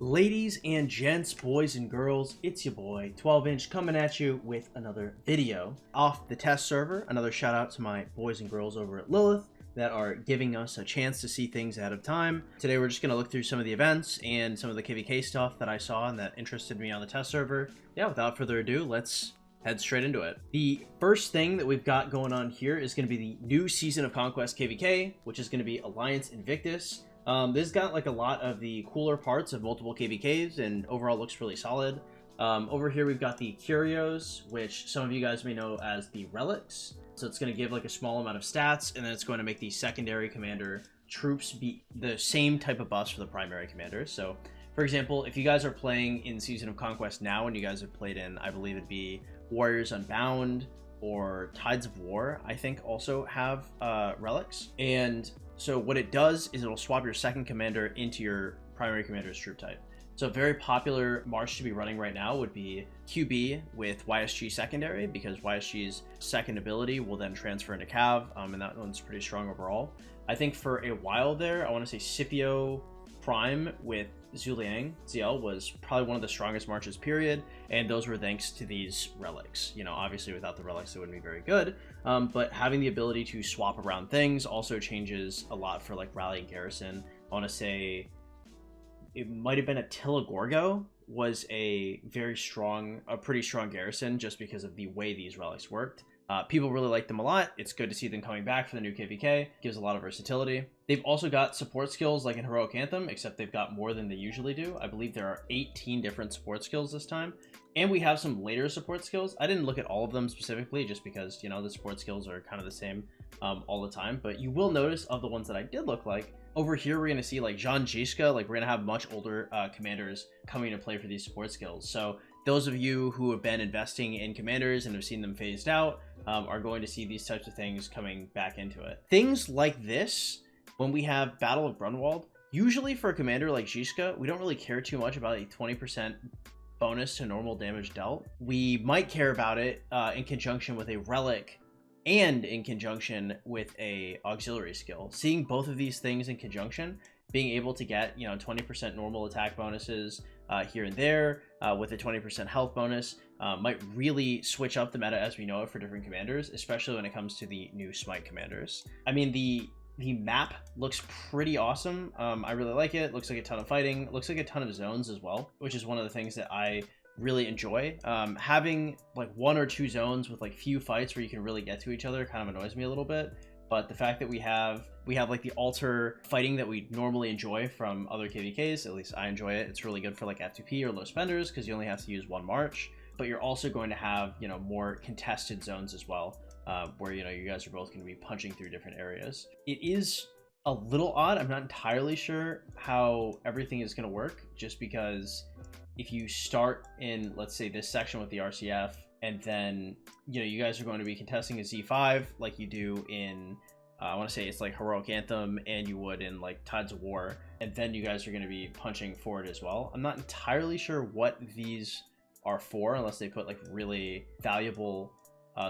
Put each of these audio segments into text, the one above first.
Ladies and gents, boys and girls, it's your boy 12-inch coming at you with another video off the test server. Another shout out to my boys and girls over at Lilith that are giving us a chance to see things ahead of time. Today we're just going to look through some of the events and some of the KVK stuff that I saw and that interested me on the test server. Yeah, without further ado, let's head straight into it. The first thing that we've got going on here is going to be the new season of Conquest KVK, which is going to be Alliance Invictus. This got like a lot of the cooler parts of multiple KVKs and overall looks really solid. Over here we've got the Curios, which some of you guys may know as the Relics. So it's going to give like a small amount of stats, and then it's going to make the secondary commander troops be the same type of buffs for the primary commander. So for example, if you guys are playing in Season of Conquest now and you guys have played in, I believe it'd be Warriors Unbound or Tides of War, I think also have relics. And so what it does is it'll swap your second commander into your primary commander's troop type. So a very popular march to be running right now would be QB with YSG secondary, because YSG's second ability will then transfer into Cav, and that one's pretty strong overall. I think for a while there, I want to say Scipio Prime with Zuliang ZL was probably one of the strongest marches, period, and those were thanks to these relics. You know, obviously without the relics it wouldn't be very good, but having the ability to swap around things also changes a lot for like Rally and Garrison. I want to say it might have been Attila Gorgo was a pretty strong garrison just because of the way these relics worked. People really like them a lot. It's good to see them coming back for the new KVK. Gives a lot of versatility. They've also got support skills like in Heroic Anthem, except they've got more than they usually do. I believe there are 18 different support skills this time. And we have some later support skills. I didn't look at all of them specifically just because, you know, the support skills are kind of the same all the time. But you will notice of the ones that I did look like, over here we're going to see like Jean Jiska, like we're going to have much older commanders coming into play for these support skills. So those of you who have been investing in commanders and have seen them phased out are going to see these types of things coming back into it. Things like this, when we have Battle of Grunwald, usually for a commander like Jiska, we don't really care too much about a 20% bonus to normal damage dealt. We might care about it in conjunction with a relic and in conjunction with a auxiliary skill. Seeing both of these things in conjunction, being able to get, you know, 20% normal attack bonuses here and there with a 20% health bonus might really switch up the meta as we know it for different commanders, especially when it comes to the new Smite commanders. I mean, the map looks pretty awesome. I really like it. Looks like a ton of fighting. Looks like a ton of zones as well, which is one of the things that I really enjoy. Having like one or two zones with like few fights where you can really get to each other kind of annoys me a little bit. But the fact that we have like the alter fighting that we normally enjoy from other KVKs, at least I enjoy it. It's really good for like F2P or low spenders because you only have to use one march. But you're also going to have, you know, more contested zones as well, where, you know, you guys are both going to be punching through different areas. It is a little odd. I'm not entirely sure how everything is going to work, just because if you start in, let's say, this section with the RCF, and then, you know, you guys are going to be contesting a Z5 like you do in, I want to say it's like Heroic Anthem, and you would in like Tides of War, and then you guys are going to be punching forward as well. I'm not entirely sure what these are for, unless they put like really valuable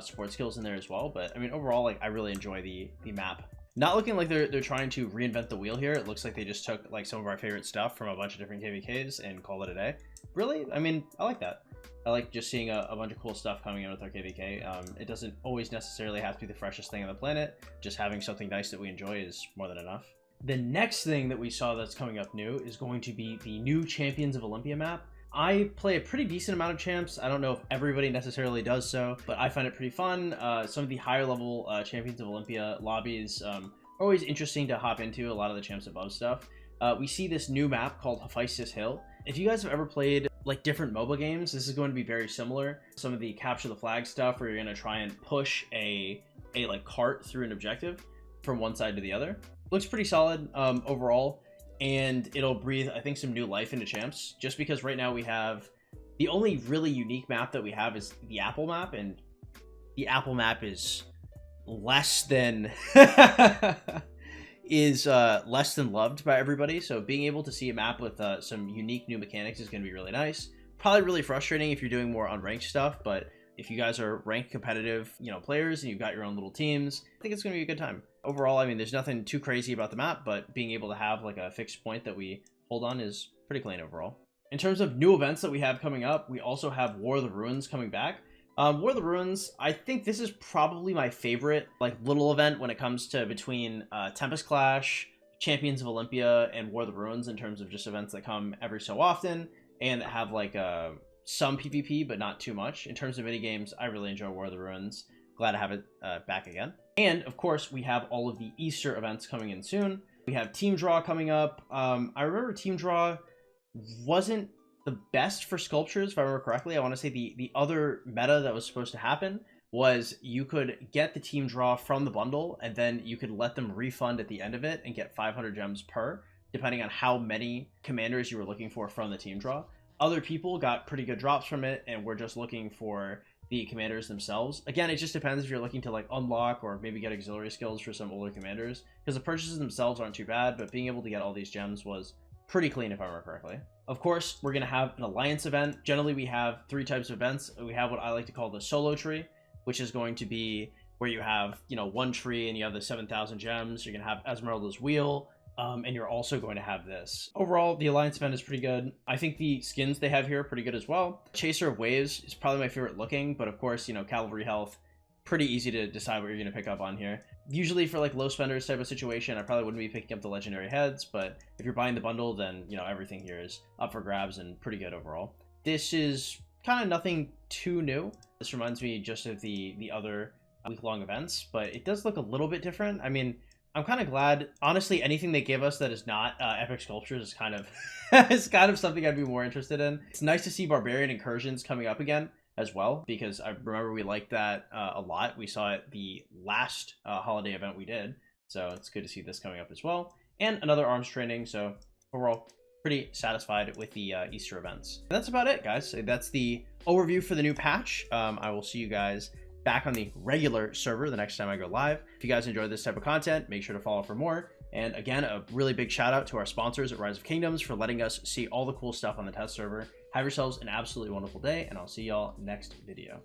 support skills in there as well. But I mean, overall, like I really enjoy the map. Not looking like they're trying to reinvent the wheel here. It looks like they just took like some of our favorite stuff from a bunch of different KVKs and called it a day. Really? I mean, I like that. I like just seeing a bunch of cool stuff coming in with our KVK. It doesn't always necessarily have to be the freshest thing on the planet. Just having something nice that we enjoy is more than enough. The next thing that we saw that's coming up new is going to be the new Champions of Olympia map. I play a pretty decent amount of champs. I don't know if everybody necessarily does so, but I find it pretty fun. Some of the higher level Champions of Olympia lobbies are always interesting to hop into, a lot of the champs above stuff. We see this new map called Hephaestus Hill. If you guys have ever played like different MOBA games, this is going to be very similar. Some of the capture the flag stuff where you're going to try and push a like cart through an objective from one side to the other. Looks pretty solid overall. And it'll breathe, I think, some new life into champs, just because right now we have the only really unique map that we have is the Apple map, and the Apple map is less than less than loved by everybody. So being able to see a map with some unique new mechanics is going to be really nice. Probably really frustrating if you're doing more unranked stuff, but if you guys are ranked competitive, you know, players and you've got your own little teams, I think it's going to be a good time. Overall, I mean, there's nothing too crazy about the map, but being able to have like a fixed point that we hold on is pretty clean overall. In terms of new events that we have coming up, we also have War of the Ruins coming back. War of the Ruins, I think this is probably my favorite like little event when it comes to between Tempest Clash, Champions of Olympia, and War of the Ruins, in terms of just events that come every so often and that have like some PvP but not too much. In terms of mini games, I really enjoy War of the Ruins. Glad to have it back again. And of course, we have all of the Easter events coming in soon. We have Team Draw coming up. I remember Team Draw wasn't the best for sculptures, if I remember correctly. I want to say the other meta that was supposed to happen was you could get the Team Draw from the bundle, and then you could let them refund at the end of it and get 500 gems per, depending on how many commanders you were looking for from the Team Draw. Other people got pretty good drops from it, and we're just looking for the commanders themselves. Again, it just depends if you're looking to like unlock or maybe get auxiliary skills for some older commanders, because the purchases themselves aren't too bad, but being able to get all these gems was pretty clean, if I remember correctly. Of course, we're going to have an alliance event. Generally, we have 3 types of events. We have what I like to call the solo tree, which is going to be where you have, you know, one tree and you have the 7,000 gems. You're going to have Esmeralda's Wheel, and you're also going to have this. Overall, the alliance event is pretty good. I think the skins they have here are pretty good as well. Chaser of Waves is probably my favorite looking, but of course, you know, Cavalry Health, pretty easy to decide what you're going to pick up on here. Usually for like low spenders type of situation, I probably wouldn't be picking up the legendary heads, but if you're buying the bundle, then, you know, everything here is up for grabs and pretty good overall. This is kind of nothing too new. This reminds me just of the other week-long events, but it does look a little bit different. I mean, I'm kind of glad. Honestly, anything they give us that is not epic sculptures is kind of is kind of something I'd be more interested in. It's nice to see Barbarian Incursions coming up again as well, because I remember we liked that a lot. We saw it the last holiday event we did, so it's good to see this coming up as well. And another arms training, so overall, pretty satisfied with the Easter events. And that's about it, guys. That's the overview for the new patch. I will see you guys back on the regular server the next time I go live. If you guys enjoyed this type of content, make sure to follow for more. And again, a really big shout out to our sponsors at Rise of Kingdoms for letting us see all the cool stuff on the test server. Have yourselves an absolutely wonderful day, and I'll see y'all next video.